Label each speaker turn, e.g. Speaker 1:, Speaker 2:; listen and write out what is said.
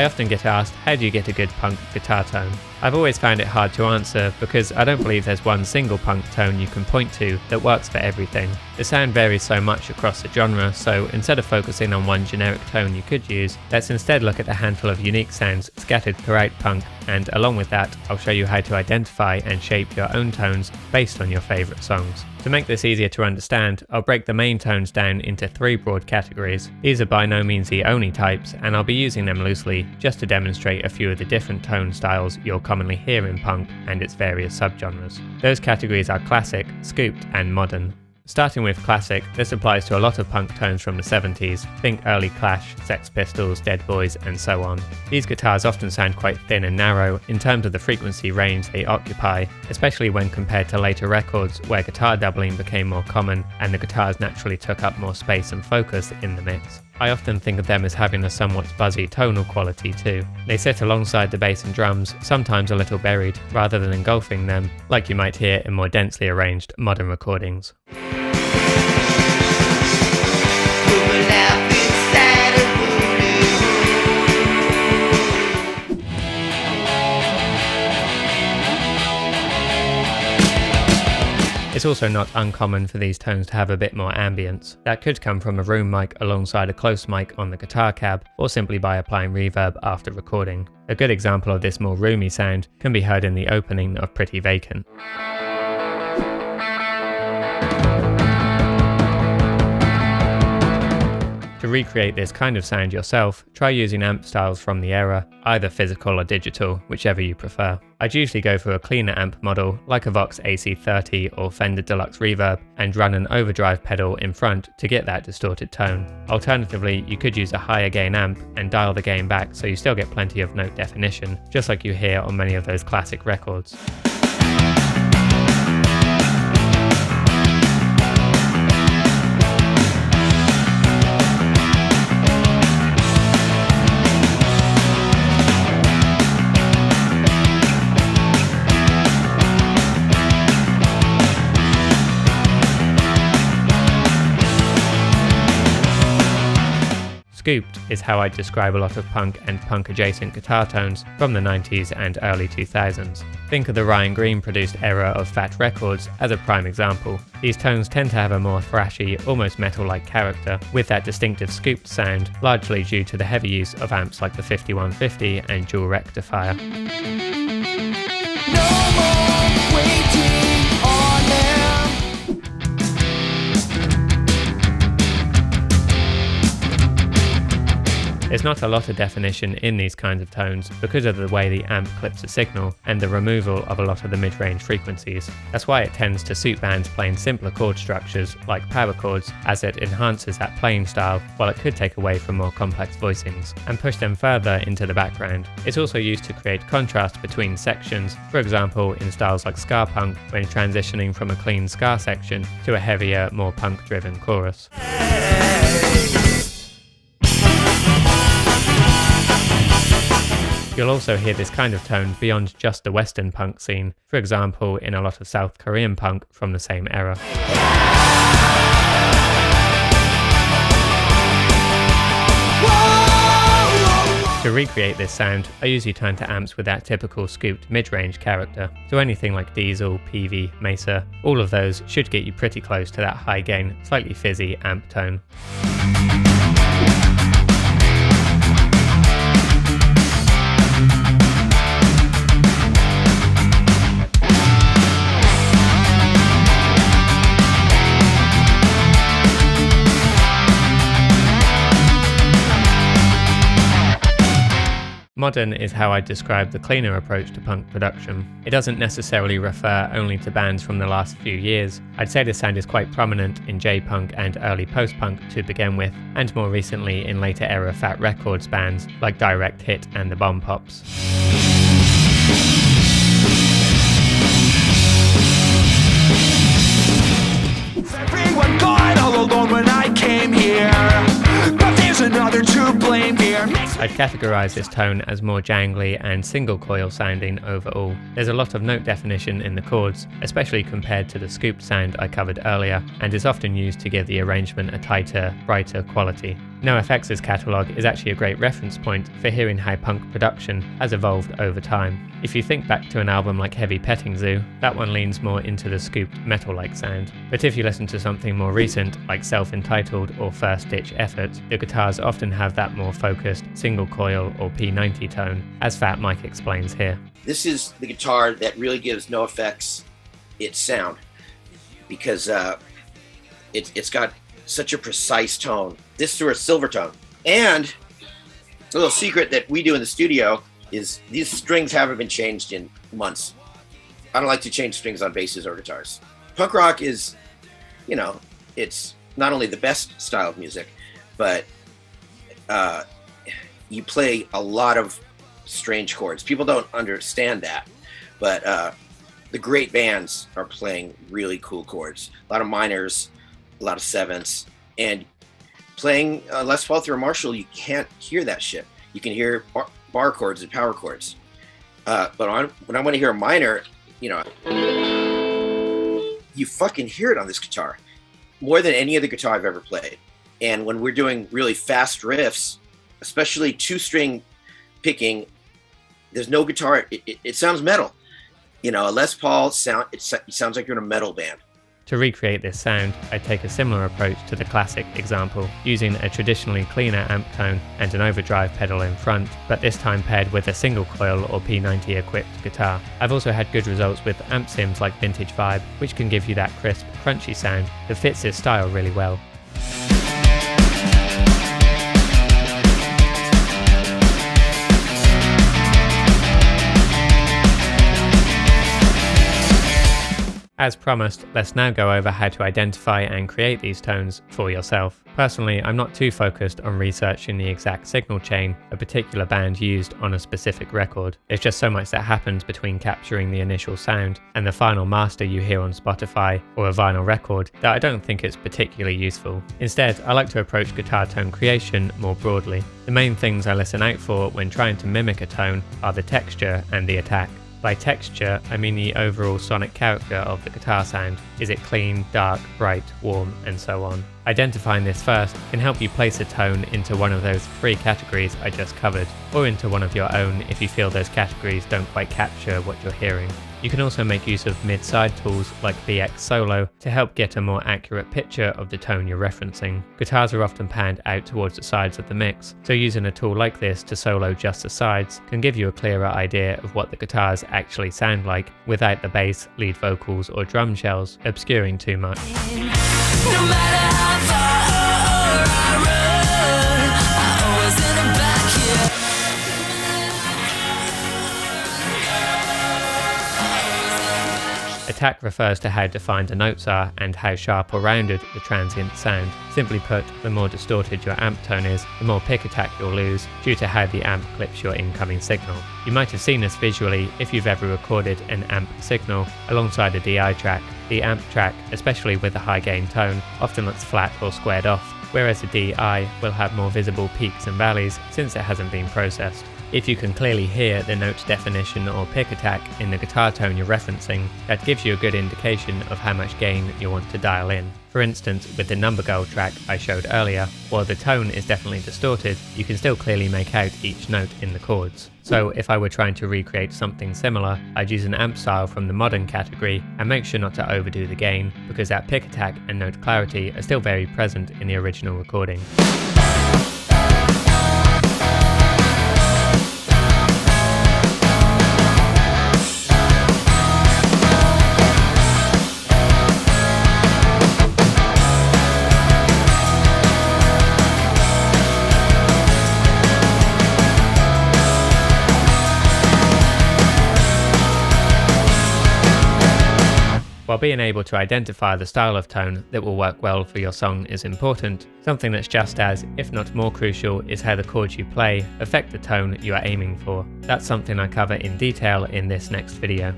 Speaker 1: I often get asked, how do you get a good punk guitar tone? I've always found it hard to answer because I don't believe there's one single punk tone you can point to that works for everything. The sound varies so much across the genre, so instead of focusing on one generic tone you could use, let's instead look at a handful of unique sounds scattered throughout punk, and along with that, I'll show you how to identify and shape your own tones based on your favourite songs. To make this easier to understand, I'll break the main tones down into 3 broad categories. These are by no means the only types, and I'll be using them loosely just to demonstrate a few of the different tone styles you'll commonly hear in punk and its various subgenres. Those categories are classic, scooped, and modern. Starting with classic, this applies to a lot of punk tones from the 70s, think early Clash, Sex Pistols, Dead Boys, and so on. These guitars often sound quite thin and narrow in terms of the frequency range they occupy, especially when compared to later records where guitar doubling became more common and the guitars naturally took up more space and focus in the mix. I often think of them as having a somewhat buzzy tonal quality too. They sit alongside the bass and drums, sometimes a little buried, rather than engulfing them, like you might hear in more densely arranged modern recordings. It's also not uncommon for these tones to have a bit more ambience. That could come from a room mic alongside a close mic on the guitar cab, or simply by applying reverb after recording. A good example of this more roomy sound can be heard in the opening of Pretty Vacant. To recreate this kind of sound yourself, try using amp styles from the era, either physical or digital, whichever you prefer. I'd usually go for a cleaner amp model, like a Vox AC30 or Fender Deluxe Reverb, and run an overdrive pedal in front to get that distorted tone. Alternatively, you could use a higher gain amp and dial the gain back so you still get plenty of note definition, just like you hear on many of those classic records. Scooped is how I describe a lot of punk and punk-adjacent guitar tones from the 90s and early 2000s. Think of the Ryan Green produced era of Fat Records as a prime example. These tones tend to have a more thrashy, almost metal-like character, with that distinctive scooped sound, largely due to the heavy use of amps like the 5150 and dual rectifier.
Speaker 2: No more waiting on them.
Speaker 1: There's not a lot of definition in these kinds of tones because of the way the amp clips a signal and the removal of a lot of the mid-range frequencies. That's why it tends to suit bands playing simpler chord structures like power chords, as it enhances that playing style while it could take away from more complex voicings and push them further into the background. It's also used to create contrast between sections, for example in styles like ska punk when transitioning from a clean ska section to a heavier, more punk-driven chorus. You'll also hear this kind of tone beyond just the Western punk scene, for example in a lot of South Korean punk from the same era. To recreate this sound, I usually turn to amps with that typical scooped mid-range character, so anything like Diesel, PV, Mesa, all of those should get you pretty close to that high gain, slightly fizzy amp tone. Modern is how I describe the cleaner approach to punk production. It doesn't necessarily refer only to bands from the last few years. I'd say the sound is quite prominent in J-punk and early post-punk to begin with, and more recently in later era Fat Records bands like Direct Hit and the Bomb Pops.
Speaker 2: Everyone got all alone when I came here, but there's another to blame here.
Speaker 1: I'd categorise this tone as more jangly and single coil sounding overall. There's a lot of note definition in the chords, especially compared to the scooped sound I covered earlier, and is often used to give the arrangement a tighter, brighter quality. NoFX's catalogue is actually a great reference point for hearing how punk production has evolved over time. If you think back to an album like Heavy Petting Zoo, that one leans more into the scooped metal-like sound. But if you listen to something more recent, like Self-Entitled or First Ditch Effort, the guitars often have that more focused single coil or P90 tone, as Fat Mike explains here.
Speaker 3: This is the guitar that really gives NoFX its sound, because it's got such a precise tone. This through a silver tone. And a little secret that we do in the studio is these strings haven't been changed in months. I don't like to change strings on basses or guitars. Punk rock is, you know, it's not only the best style of music, but you play a lot of strange chords. People don't understand that, but the great bands are playing really cool chords. A lot of minors, a lot of sevenths, and playing Les Paul through a Marshall, you can't hear that shit. You can hear bar chords and power chords. But when I want to hear a minor, you know, you fucking hear it on this guitar more than any other guitar I've ever played. And when we're doing really fast riffs, especially two-string picking, there's no guitar. It sounds metal. You know, a Les Paul it sounds like you're in a metal band.
Speaker 1: To recreate this sound, I take a similar approach to the classic example, using a traditionally cleaner amp tone and an overdrive pedal in front, but this time paired with a single coil or P90 equipped guitar. I've also had good results with amp sims like Vintage Vibe, which can give you that crisp, crunchy sound that fits this style really well. As promised, let's now go over how to identify and create these tones for yourself. Personally, I'm not too focused on researching the exact signal chain a particular band used on a specific record. There's just so much that happens between capturing the initial sound and the final master you hear on Spotify or a vinyl record that I don't think it's particularly useful. Instead, I like to approach guitar tone creation more broadly. The main things I listen out for when trying to mimic a tone are the texture and the attack. By texture, I mean the overall sonic character of the guitar sound. Is it clean, dark, bright, warm, and so on? Identifying this first can help you place a tone into one of those 3 categories I just covered, or into one of your own if you feel those categories don't quite capture what you're hearing. You can also make use of mid-side tools like VX Solo to help get a more accurate picture of the tone you're referencing. Guitars are often panned out towards the sides of the mix, so using a tool like this to solo just the sides can give you a clearer idea of what the guitars actually sound like without the bass, lead vocals or drum shells obscuring too much.
Speaker 2: No matter how far I run, I always end up back here.
Speaker 1: Attack refers to how defined the notes are and how sharp or rounded the transient sound. Simply put, the more distorted your amp tone is, the more pick attack you'll lose due to how the amp clips your incoming signal. You might have seen this visually if you've ever recorded an amp signal alongside a DI track. The amp track, especially with a high gain tone, often looks flat or squared off, whereas the DI will have more visible peaks and valleys since it hasn't been processed. If you can clearly hear the note definition or pick attack in the guitar tone you're referencing, that gives you a good indication of how much gain you want to dial in. For instance, with the Number Girl track I showed earlier, while the tone is definitely distorted, you can still clearly make out each note in the chords. So if I were trying to recreate something similar, I'd use an amp style from the modern category and make sure not to overdo the gain, because that pick attack and note clarity are still very present in the original recording. While being able to identify the style of tone that will work well for your song is important, something that's just as, if not more crucial, is how the chords you play affect the tone you are aiming for. That's something I cover in detail in this next video.